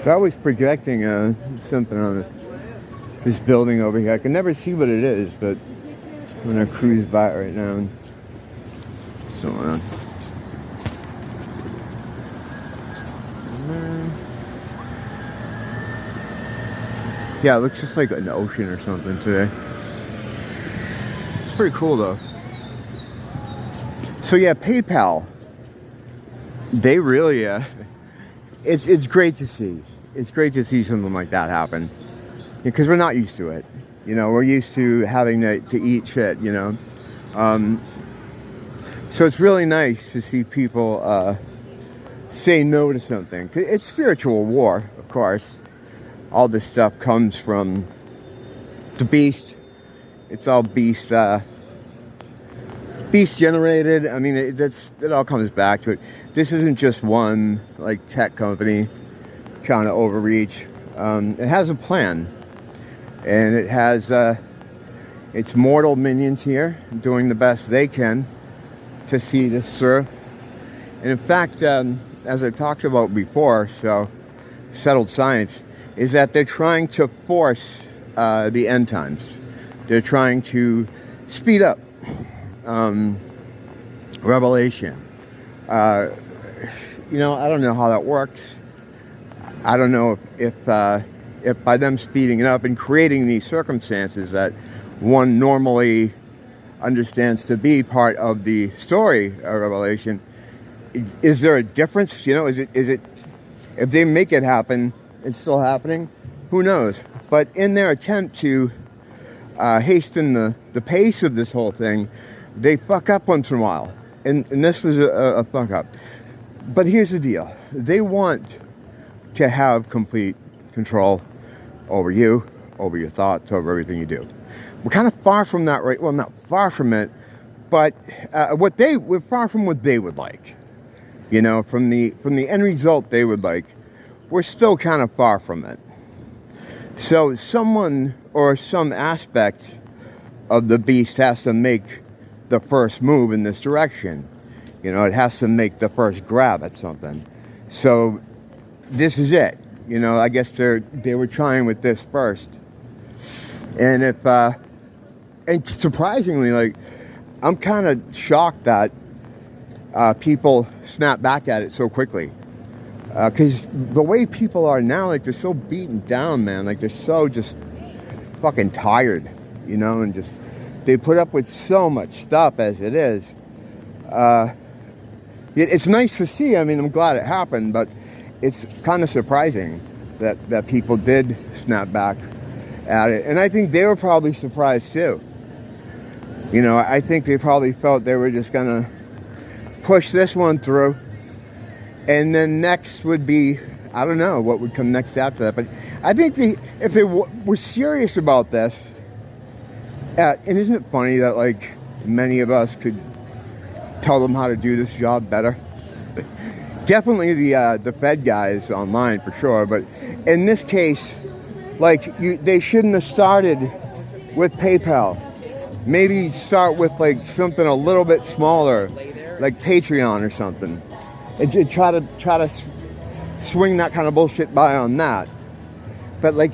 They're always projecting something on this building over here. I can never see what it is, but I'm gonna cruise by it right now. So yeah, it looks just like an ocean or something today. It's pretty cool though. So yeah, PayPal. They really, it's great to see. It's great to see something like that happen, because we're not used to it. You know, we're used to having to eat shit. You know, so it's really nice to see people say no to something. It's spiritual war, of course. All this stuff comes from the beast. It's all beast generated. I mean, it all comes back to it. This isn't just one like tech company trying to overreach. It has a plan, and it has its mortal minions here doing the best they can to see this through. And in fact, as I talked about before, so settled science is that they're trying to force the end times. They're trying to speed up revelation. You know, I don't know how that works. I don't know if by them speeding it up and creating these circumstances that one normally understands to be part of the story of Revelation, is there a difference? You know, is it if they make it happen, it's still happening? Who knows? But in their attempt to hasten the pace of this whole thing, they fuck up once in a while. And this was a fuck up. But here's the deal. They want to have complete control over you, over your thoughts, over everything you do. We're kind of far from that, right? Well, not far from it, but we're far from what they would like. You know, from the end result they would like, we're still kind of far from it. So someone or some aspect of the beast has to make the first move in this direction. You know, it has to make the first grab at something. So this is it. You know, I guess they were trying with this first. And and surprisingly, like, I'm kind of shocked that people snap back at it so quickly. Because the way people are now, like, they're so beaten down, man. Like, they're so just fucking tired, you know, and just, they put up with so much stuff as it is. It's nice to see. I mean, I'm glad it happened, but it's kind of surprising that people did snap back at it. And I think they were probably surprised too. You know, I think they probably felt they were just gonna push this one through, and then next would be, I don't know what would come next after that. But I think if they were serious about this, and isn't it funny that, like, many of us could tell them how to do this job better? Definitely the Fed guys online for sure, but in this case, like, they shouldn't have started with PayPal. Maybe start with like something a little bit smaller, like Patreon or something, and try to swing that kind of bullshit by on that. But like,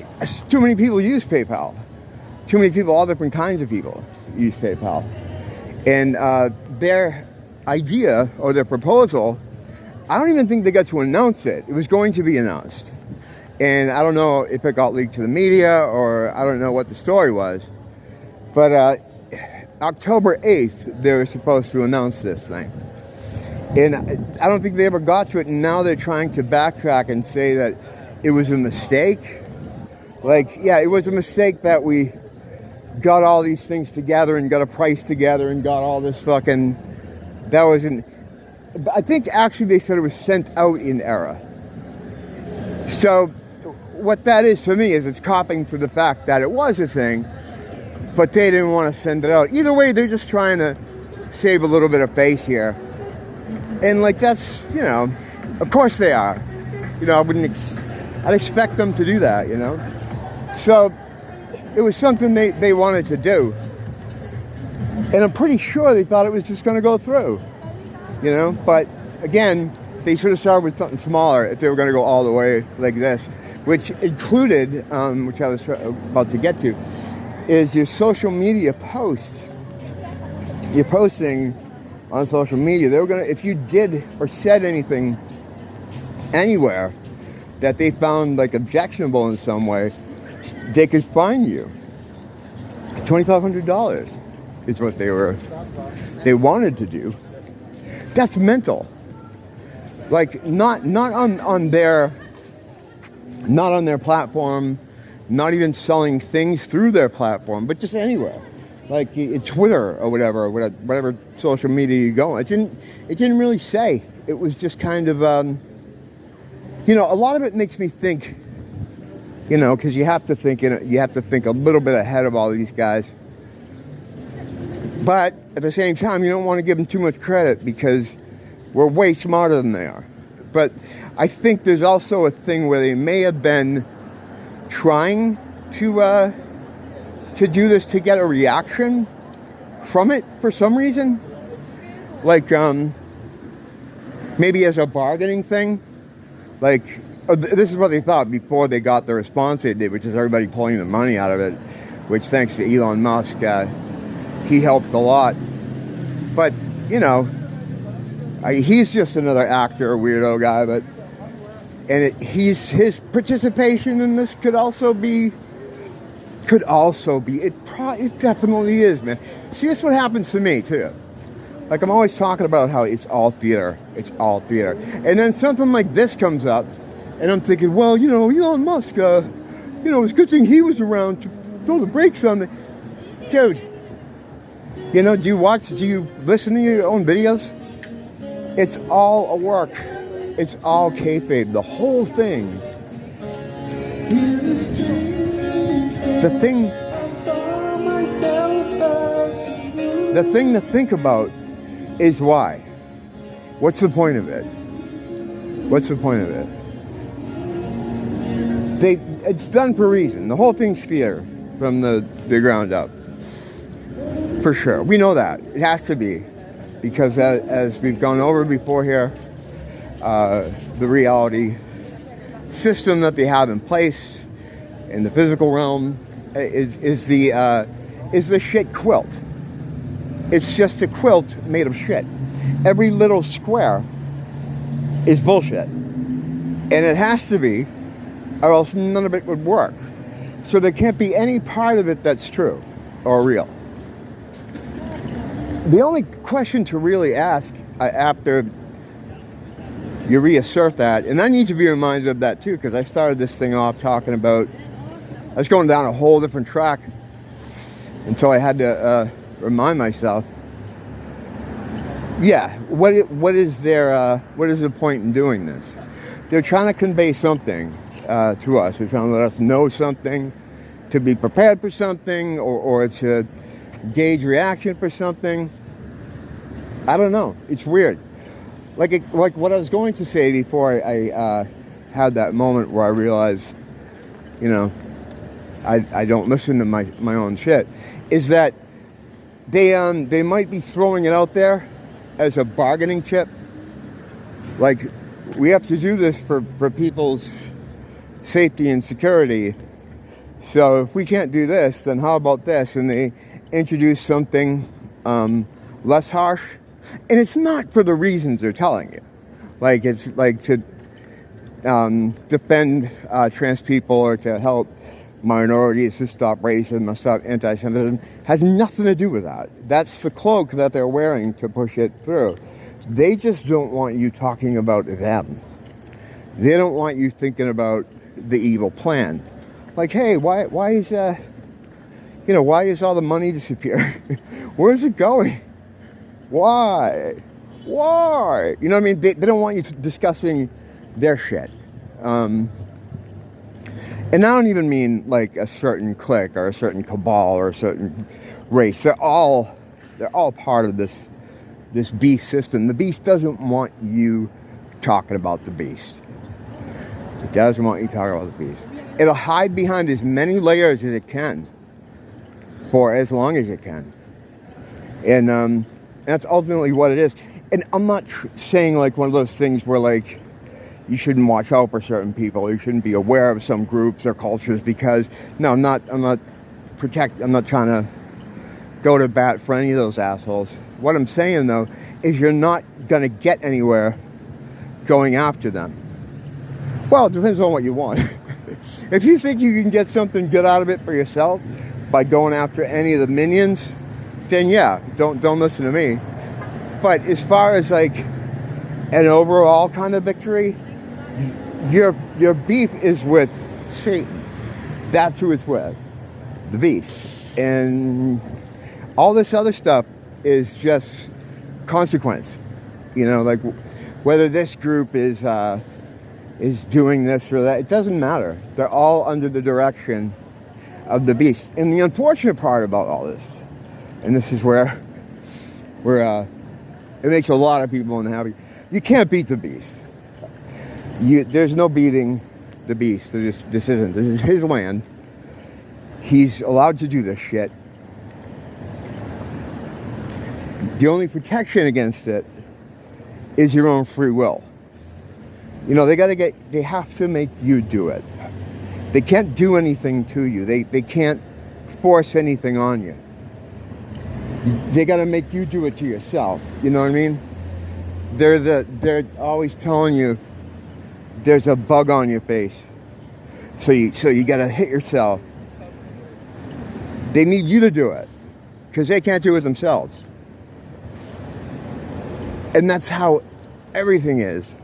too many people use PayPal. Too many people, all different kinds of people use PayPal, and their idea or their proposal, I don't even think they got to announce it. It was going to be announced, and I don't know if it got leaked to the media, or I don't know what the story was, but October 8th, they were supposed to announce this thing. And I don't think they ever got to it, and now they're trying to backtrack and say that it was a mistake. Like, yeah, it was a mistake that we got all these things together and got a price together and got all this fucking... That wasn't... I think actually they said it was sent out in error. So what that is for me is it's copping to the fact that it was a thing, but they didn't want to send it out. Either way, they're just trying to save a little bit of face here. And like, that's, you know, of course they are. You know, I'd expect them to do that, you know. So it was something they wanted to do. And I'm pretty sure they thought it was just going to go through, you know. But again, they should have started with something smaller if they were going to go all the way like this. which included, which I was about to get to, is your social media posts. You're posting on social media. They were gonna, if you did or said anything anywhere that they found like objectionable in some way, they could fine you. $2,500 is what they wanted to do. That's mental. Like not on their platform, not even selling things through their platform, but just anywhere, like Twitter or whatever social media you go on. It didn't really say. It was just kind of a lot of it makes me think, because you have to think a little bit ahead of all these guys. But at the same time, you don't want to give them too much credit because we're way smarter than they are. But I think there's also a thing where they may have been trying to do this to get a reaction from it for some reason. Like maybe as a bargaining thing. Like, this is what they thought before they got the response they did, which is everybody pulling the money out of it, which thanks to Elon Musk, he helped a lot. But, he's just another actor, weirdo guy, his participation in this could also be, it definitely is, man. See, this is what happens to me, too. Like, I'm always talking about how it's all theater. It's all theater. And then something like this comes up, and I'm thinking, well, Elon Musk, it's a good thing he was around to throw the brakes on the... Dude, do you listen to your own videos? It's all a work. It's all kayfabe. The whole thing. The thing to think about is why. What's the point of it? What's the point of it? It's done for a reason. The whole thing's theater from the ground up. For sure. We know that. It has to be. Because as we've gone over before here, the reality system that they have in place in the physical realm is the shit quilt. It's just a quilt made of shit. Every little square is bullshit. And it has to be, or else none of it would work. So there can't be any part of it that's true or real. The only question to really ask after you reassert that, and I need to be reminded of that too, because I started this thing off talking about, I was going down a whole different track, and so I had to remind myself, what is the point in doing this? They're trying to convey something to us. They're trying to let us know something, to be prepared for something, or to gauge reaction for something. I don't know. It's weird. Like what I was going to say before I had that moment where I realized, I don't listen to my own shit, is that they might be throwing it out there as a bargaining chip. Like, we have to do this for people's safety and security. So if we can't do this, then how about this? And they introduce something less harsh. And it's not for the reasons they're telling you. Like, it's like to defend trans people or to help minorities, to stop racism, to stop anti-Semitism. Has nothing to do with that. That's the cloak that they're wearing to push it through. They just don't want you talking about them. They don't want you thinking about the evil plan. Like, hey, why is all the money disappearing? Where's it going? Why? You know what I mean? They don't want you discussing their shit. And I don't even mean like a certain clique or a certain cabal or a certain race. They're all part of this beast system. The beast doesn't want you talking about the beast. It doesn't want you talking about the beast. It'll hide behind as many layers as it can for as long as it can. And that's ultimately what it is. And I'm not saying like one of those things where like, you shouldn't watch out for certain people. You shouldn't be aware of some groups or cultures because, no, I'm not trying to go to bat for any of those assholes. What I'm saying, though, is you're not going to get anywhere going after them. Well, it depends on what you want. If you think you can get something good out of it for yourself by going after any of the minions, then yeah, don't listen to me. But as far as like an overall kind of victory, your beef is with Satan. That's who it's with, the beast. And all this other stuff is just consequence. You know, like whether this group is doing this or that, it doesn't matter. They're all under the direction of the beast. And the unfortunate part about all this, and this is where it makes a lot of people unhappy, you can't beat the beast. There's no beating the beast. This is his land. He's allowed to do this shit. The only protection against it is your own free will. You know, they have to make you do it. They can't do anything to you. They can't force anything on you. They got to make you do it to yourself. You know what I mean? They're always telling you there's a bug on your face. So you got to hit yourself. They need you to do it because they can't do it themselves. And that's how everything is.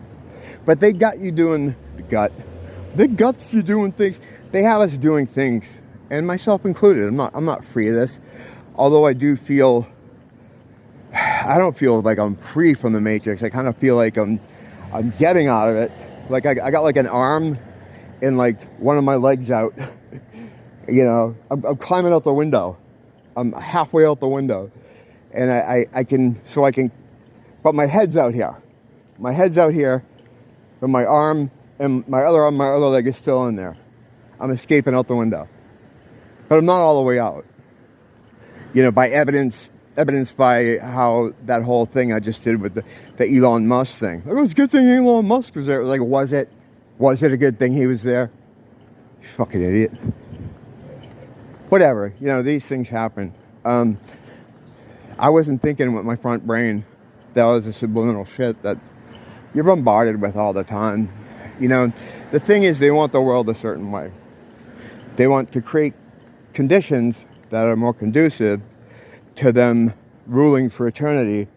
But they got you doing the guts you doing things. They have us doing things, and myself included. I'm not free of this. Although I don't feel like I'm free from the Matrix. I kind of feel like I'm getting out of it. Like I got like an arm and like one of my legs out. You know, I'm climbing out the window. I'm halfway out the window, and I can, but my head's out here. My head's out here, but my arm and my other leg is still in there. I'm escaping out the window, but I'm not all the way out. You know, by evidenced by how that whole thing I just did with the Elon Musk thing. It was a good thing Elon Musk was there. Like, was it a good thing he was there? You fucking idiot. Whatever, you know, these things happen. I wasn't thinking with my front brain. That was the subliminal shit that you're bombarded with all the time. You know, the thing is, they want the world a certain way. They want to create conditions that are more conducive to them ruling for eternity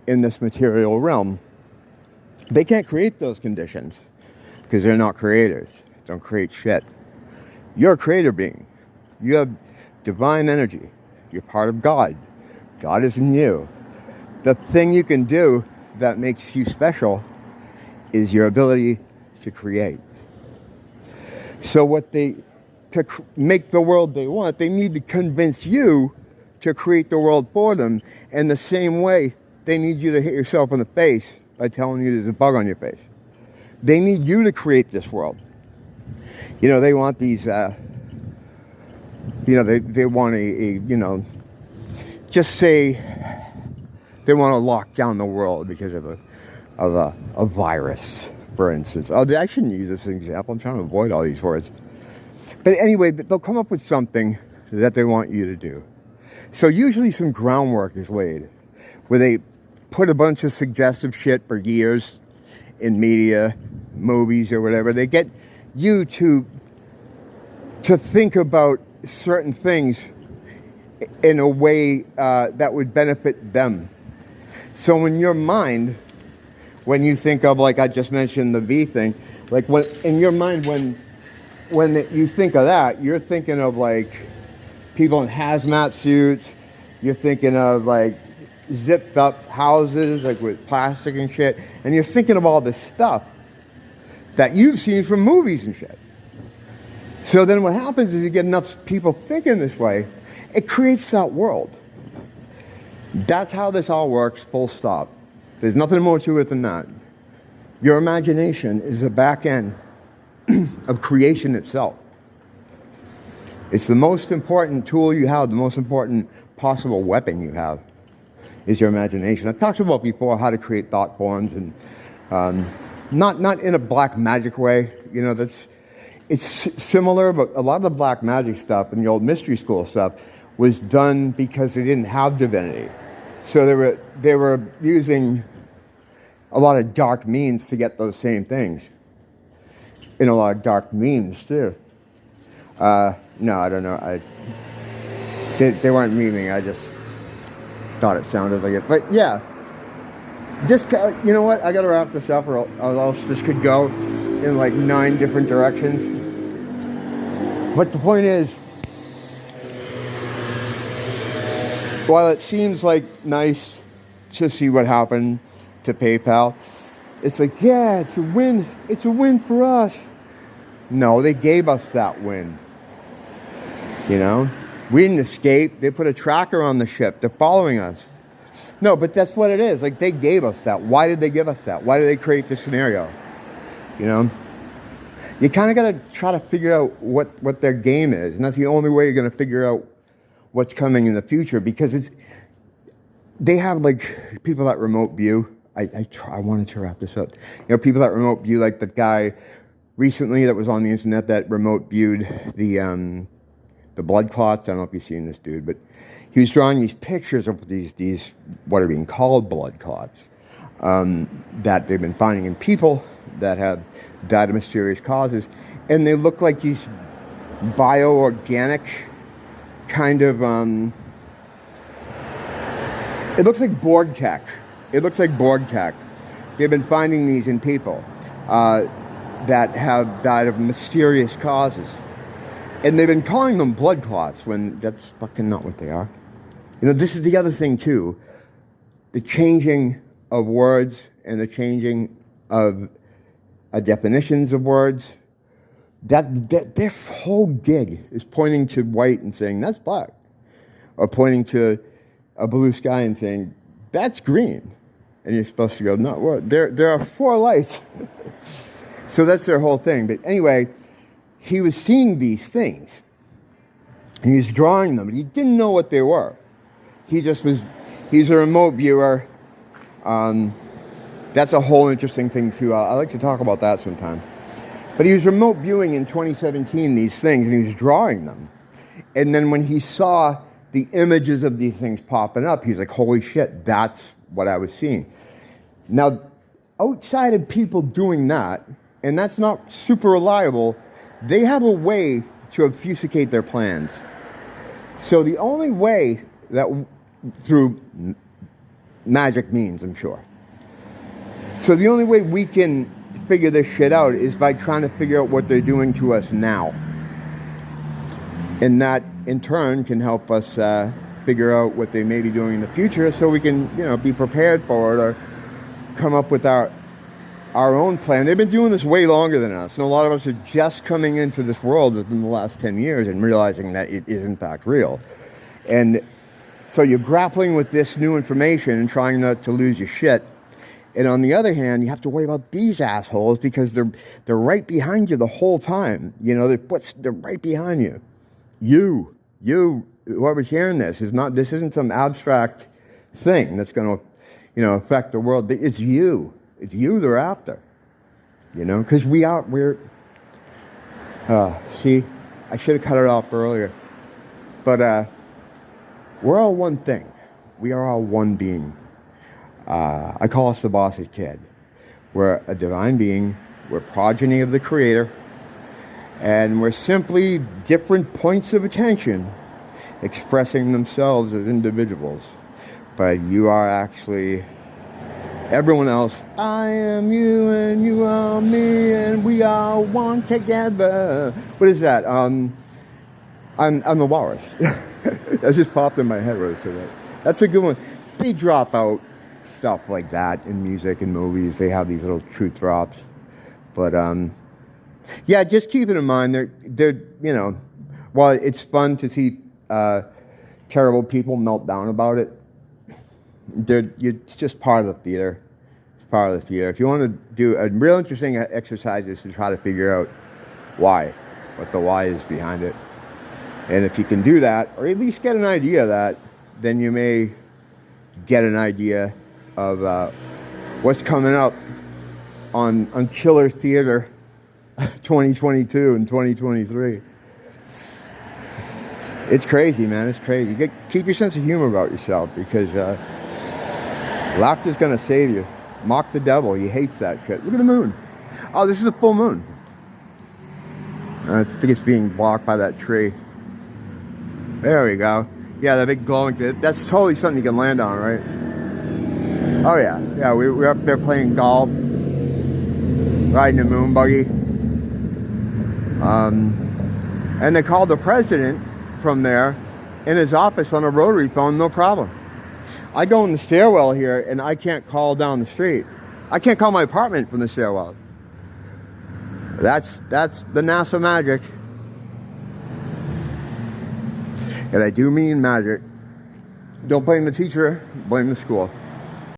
in this material realm. They can't create those conditions because they're not creators. Don't create shit. You're a creator being. You have divine energy. You're part of God. God is in you. The thing you can do that makes you special is your ability to create. So to make the world they want, they need to convince you to create the world for them. And the same way, they need you to hit yourself in the face by telling you there's a bug on your face. They need you to create this world. You know, they want these, they want just say they want to lock down the world because of a virus, for instance. I shouldn't use this as an example. I'm trying to avoid all these words. But anyway, they'll come up with something that they want you to do. So usually some groundwork is laid where they put a bunch of suggestive shit for years in media, movies or whatever. They get you to think about certain things in a way that would benefit them. So in your mind, when you think of, like I just mentioned, the V thing, like in your mind, when you think of that, you're thinking of like people in hazmat suits. You're thinking of like zipped up houses, like with plastic and shit. And you're thinking of all this stuff that you've seen from movies and shit. So then what happens is you get enough people thinking this way, it creates that world. That's how this all works, full stop. There's nothing more to it than that. Your imagination is the back end of creation itself. It's the most important tool you have, the most important possible weapon you have is your imagination. I've talked about before how to create thought forms and, Not in a black magic way, it's similar, but a lot of the black magic stuff and the old mystery school stuff was done because they didn't have divinity. So they were using a lot of dark means to get those same things. And a lot of dark memes too. No, I don't know. They weren't memeing. I just thought it sounded like it. But yeah, you know what? I gotta wrap this up, or else this could go in like 9 different directions. But the point is, while it seems like nice to see what happened to PayPal, it's like, yeah, it's a win. It's a win for us. No, they gave us that win. We didn't escape. They put a tracker on the ship. They're following us. No, but that's what it is. Like, they gave us that. Why did they give us that? Why did they create this scenario? You kind of got to try to figure out what their game is. And that's the only way you're going to figure out what's coming in the future, because they have, like, people that remote view. I wanted to wrap this up. People that remote view, like the guy recently that was on the internet that remote viewed the blood clots. I don't know if you've seen this dude, but he was drawing these pictures of these what are being called blood clots that they've been finding in people that have died of mysterious causes, and they look like these bioorganic kind of. It looks like Borg tech. They've been finding these in people that have died of mysterious causes. And they've been calling them blood clots when that's fucking not what they are. This is the other thing too. The changing of words and the changing of definitions of words. That their whole gig is pointing to white and saying, that's black. Or pointing to a blue sky and saying, that's green. And you're supposed to go, no, well, there are 4 lights. So that's their whole thing. But anyway, he was seeing these things. And he was drawing them. But he didn't know what they were. He's a remote viewer. That's a whole interesting thing too. I like to talk about that sometime. But he was remote viewing in 2017 these things, and he was drawing them. And then when he saw the images of these things popping up, he's like, holy shit, that's what I was seeing. Now, outside of people doing that, and that's not super reliable, they have a way to obfuscate their plans. So the only way that, through magic means, I'm sure. So the only way we can figure this shit out is by trying to figure out what they're doing to us now. And that, in turn, can help us figure out what they may be doing in the future, so we can, be prepared for it or come up with our own plan. They've been doing this way longer than us, and a lot of us are just coming into this world within the last 10 years and realizing that it is in fact real. And so you're grappling with this new information and trying not to lose your shit. And on the other hand, you have to worry about these assholes because they're right behind you the whole time. They're right behind you. You, whoever's hearing this, this isn't some abstract thing that's going to, affect the world. It's you. It's you they're after. Because see, I should have cut it off earlier. But we're all one thing. We are all one being. I call us the boss's kid. We're a divine being. We're progeny of the Creator. And we're simply different points of attention expressing themselves as individuals. But you are actually everyone else. I am you and you are me and we are one together. What is that? I'm the walrus. That just popped in my head when I said that. That's a good one. They drop out stuff like that in music and movies. They have these little truth drops. But yeah, just keep it in mind. They're while it's fun to see terrible people melt down about it, it's just part of the theater. It's part of the theater. If you want to do a real interesting exercise is to try to figure out what the why is behind it. And if you can do that, or at least get an idea of that, then you may get an idea of what's coming up on Killer Theater 2022 and 2023. It's crazy, man. It's crazy. Keep your sense of humor about yourself, because laughter's going to save you. Mock the devil. He hates that shit. Look at the moon. Oh, this is a full moon. I think it's being blocked by that tree. There we go. Yeah, that big glowing thing. That's totally something you can land on, right? Oh, yeah. Yeah, we're up there playing golf. Riding a moon buggy. And they called the president from there in his office on a rotary phone, no problem. I go in the stairwell here and I can't call down the street. I can't call my apartment from the stairwell. That's the NASA magic. And I do mean magic. Don't blame the teacher, blame the school.